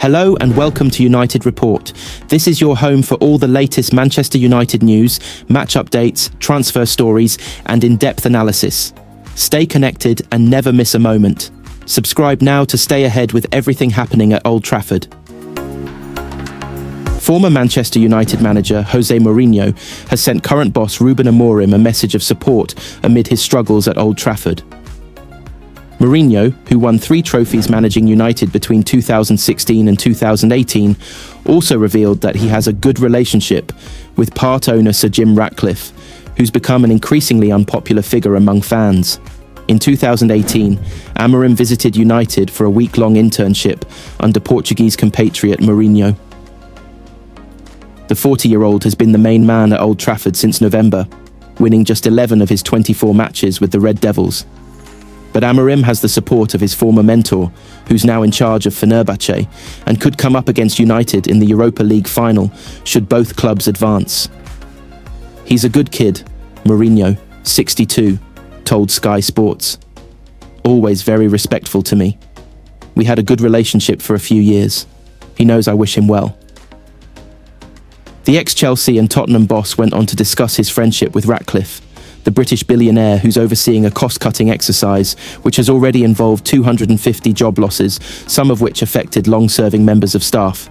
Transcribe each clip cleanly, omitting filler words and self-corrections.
Hello and welcome to United Report. This is your home for all the latest Manchester United news, match updates, transfer stories, and in-depth analysis. Stay connected and never miss a moment. Subscribe now to stay ahead with everything happening at Old Trafford. Former Manchester United manager Jose Mourinho has sent current boss Ruben Amorim a message of support amid his struggles at Old Trafford. Mourinho, who won 3 trophies managing United between 2016 and 2018, also revealed that he has a good relationship with part owner Sir Jim Ratcliffe, who's become an increasingly unpopular figure among fans. In 2018, Amorim visited United for a week-long internship under Portuguese compatriot Mourinho. The 40-year-old has been the main man at Old Trafford since November, winning just 11 of his 24 matches with the Red Devils. But Amorim has the support of his former mentor, who's now in charge of Fenerbahce, and could come up against United in the Europa League final should both clubs advance. He's a good kid, Mourinho, 62, told Sky Sports. Always very respectful to me. We had a good relationship for a few years. He knows I wish him well. The ex-Chelsea and Tottenham boss went on to discuss his friendship with Ratcliffe, the British billionaire who's overseeing a cost-cutting exercise which has already involved 250 job losses, some of which affected long-serving members of staff.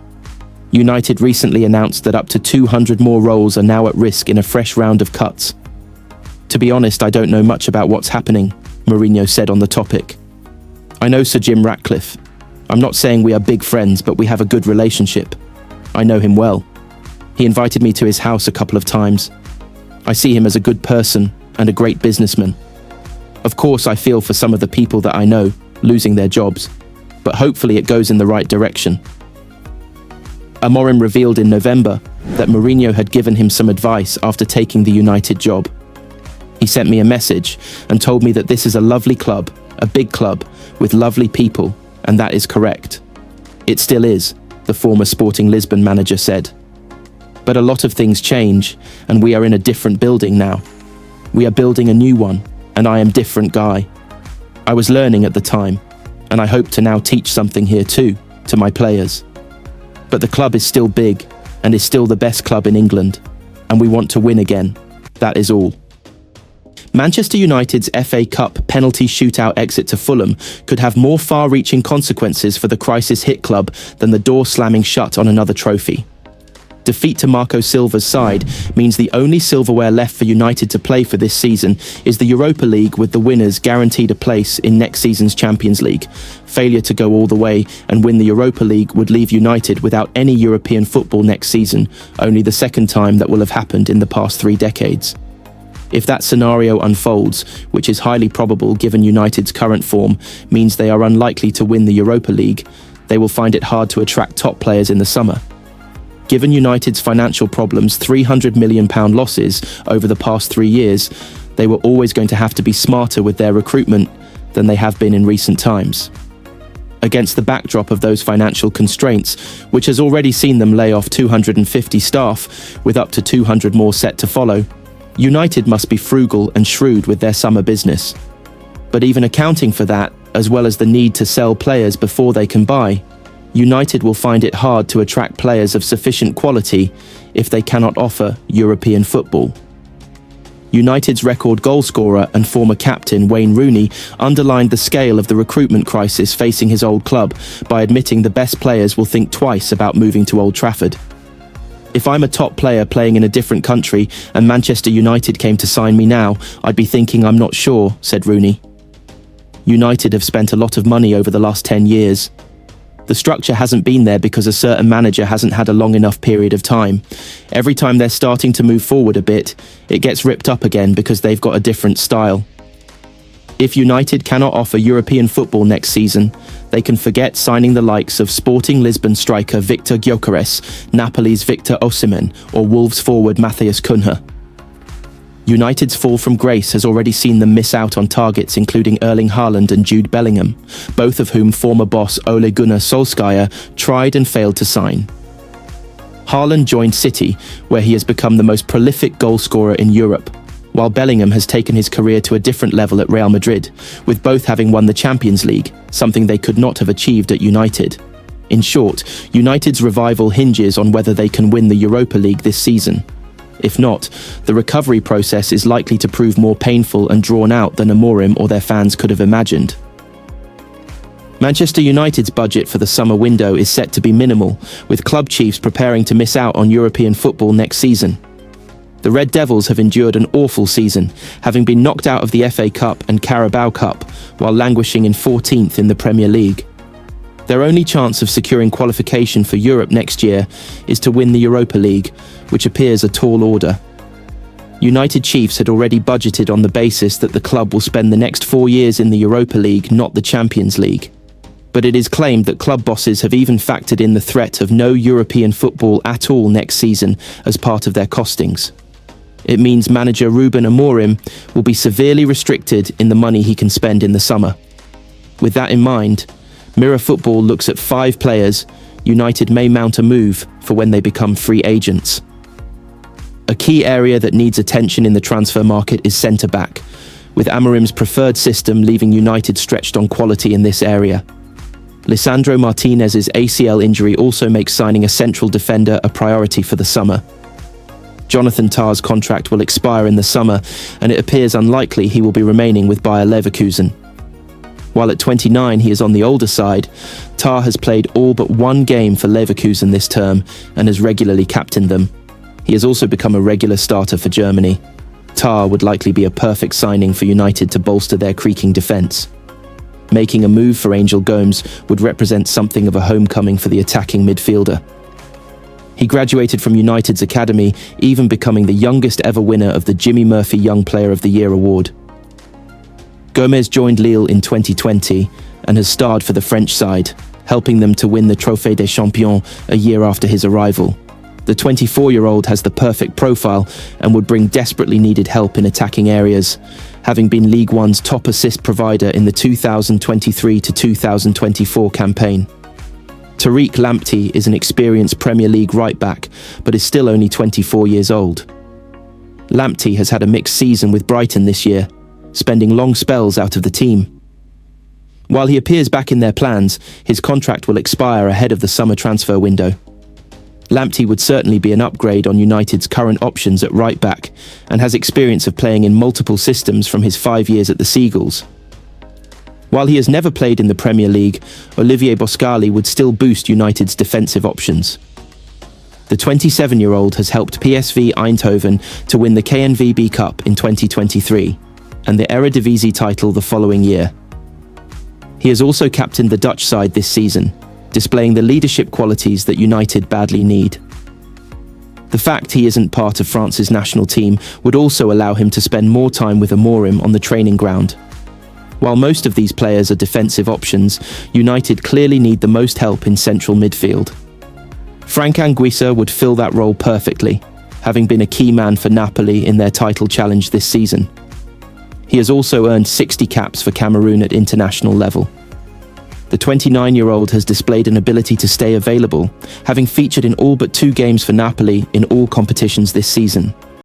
United recently announced that up to 200 more roles are now at risk in a fresh round of cuts. To be honest, I don't know much about what's happening, Mourinho said on the topic. I know Sir Jim Ratcliffe. I'm not saying we are big friends, but we have a good relationship. I know him well. He invited me to his house a couple of times. I see him as a good person and a great businessman. Of course, I feel for some of the people that I know losing their jobs, but hopefully it goes in the right direction. Amorim revealed in November that Mourinho had given him some advice after taking the United job. He sent me a message and told me that this is a lovely club, a big club, with lovely people, and that is correct. It still is, the former Sporting Lisbon manager said. But a lot of things change, and we are in a different building now. We are building a new one, and I am a different guy. I was learning at the time, and I hope to now teach something here too, to my players. But the club is still big, and is still the best club in England, and we want to win again. That is all. Manchester United's FA Cup penalty shootout exit to Fulham could have more far-reaching consequences for the crisis-hit club than the door slamming shut on another trophy. Defeat to Marco Silva's side means the only silverware left for United to play for this season is the Europa League, with the winners guaranteed a place in next season's Champions League. Failure to go all the way and win the Europa League would leave United without any European football next season, only the second time that will have happened in the past 3 decades. If that scenario unfolds, which is highly probable given United's current form, means they are unlikely to win the Europa League, they will find it hard to attract top players in the summer. Given United's financial problems, £300 million losses over the past 3 years, they were always going to have to be smarter with their recruitment than they have been in recent times. Against the backdrop of those financial constraints, which has already seen them lay off 250 staff, with up to 200 more set to follow, United must be frugal and shrewd with their summer business. But even accounting for that, as well as the need to sell players before they can buy, United will find it hard to attract players of sufficient quality if they cannot offer European football. United's record goalscorer and former captain Wayne Rooney underlined the scale of the recruitment crisis facing his old club by admitting the best players will think twice about moving to Old Trafford. If I'm a top player playing in a different country and Manchester United came to sign me now, I'd be thinking I'm not sure, said Rooney. United have spent a lot of money over the last 10 years. The structure hasn't been there because a certain manager hasn't had a long enough period of time. Every time they're starting to move forward a bit, it gets ripped up again because they've got a different style. If United cannot offer European football next season, they can forget signing the likes of Sporting Lisbon striker Victor Gyökeres, Napoli's Victor Osimhen, or Wolves forward Matheus Cunha. United's fall from grace has already seen them miss out on targets including Erling Haaland and Jude Bellingham, both of whom former boss Ole Gunnar Solskjaer tried and failed to sign. Haaland joined City, where he has become the most prolific goalscorer in Europe, while Bellingham has taken his career to a different level at Real Madrid, with both having won the Champions League, something they could not have achieved at United. In short, United's revival hinges on whether they can win the Europa League this season. If not, the recovery process is likely to prove more painful and drawn out than Amorim or their fans could have imagined. Manchester United's budget for the summer window is set to be minimal, with club chiefs preparing to miss out on European football next season. The Red Devils have endured an awful season, having been knocked out of the FA Cup and Carabao Cup, while languishing in 14th in the Premier League. Their only chance of securing qualification for Europe next year is to win the Europa League, which appears a tall order. United chiefs had already budgeted on the basis that the club will spend the next 4 years in the Europa League, not the Champions League. But it is claimed that club bosses have even factored in the threat of no European football at all next season as part of their costings. It means manager Ruben Amorim will be severely restricted in the money he can spend in the summer. With that in mind, Mirror Football looks at 5 players United may mount a move for when they become free agents. A key area that needs attention in the transfer market is centre-back, with Amorim's preferred system leaving United stretched on quality in this area. Lisandro Martinez's ACL injury also makes signing a central defender a priority for the summer. Jonathan Tah's contract will expire in the summer, and it appears unlikely he will be remaining with Bayer Leverkusen. While at 29 he is on the older side, Tah has played all but 1 game for Leverkusen this term and has regularly captained them. He has also become a regular starter for Germany. Tah would likely be a perfect signing for United to bolster their creaking defence. Making a move for Angel Gomes would represent something of a homecoming for the attacking midfielder. He graduated from United's academy, even becoming the youngest ever winner of the Jimmy Murphy Young Player of the Year award. Gomes joined Lille in 2020 and has starred for the French side, helping them to win the Trophée des Champions a year after his arrival. The 24-year-old has the perfect profile and would bring desperately needed help in attacking areas, having been League One's top assist provider in the 2023 to 2024 campaign. Tariq Lamptey is an experienced Premier League right-back, but is still only 24 years old. Lamptey has had a mixed season with Brighton this year, spending long spells out of the team. While he appears back in their plans, his contract will expire ahead of the summer transfer window. Lamptey would certainly be an upgrade on United's current options at right-back and has experience of playing in multiple systems from his 5 years at the Seagulls. While he has never played in the Premier League, Olivier Boscali would still boost United's defensive options. The 27-year-old has helped PSV Eindhoven to win the KNVB Cup in 2023 and the Eredivisie title the following year. He has also captained the Dutch side this season, displaying the leadership qualities that United badly need. The fact he isn't part of France's national team would also allow him to spend more time with Amorim on the training ground. While most of these players are defensive options, United clearly need the most help in central midfield. Frank Anguissa would fill that role perfectly, having been a key man for Napoli in their title challenge this season. He has also earned 60 caps for Cameroon at international level. The 29-year-old has displayed an ability to stay available, having featured in all but 2 games for Napoli in all competitions this season.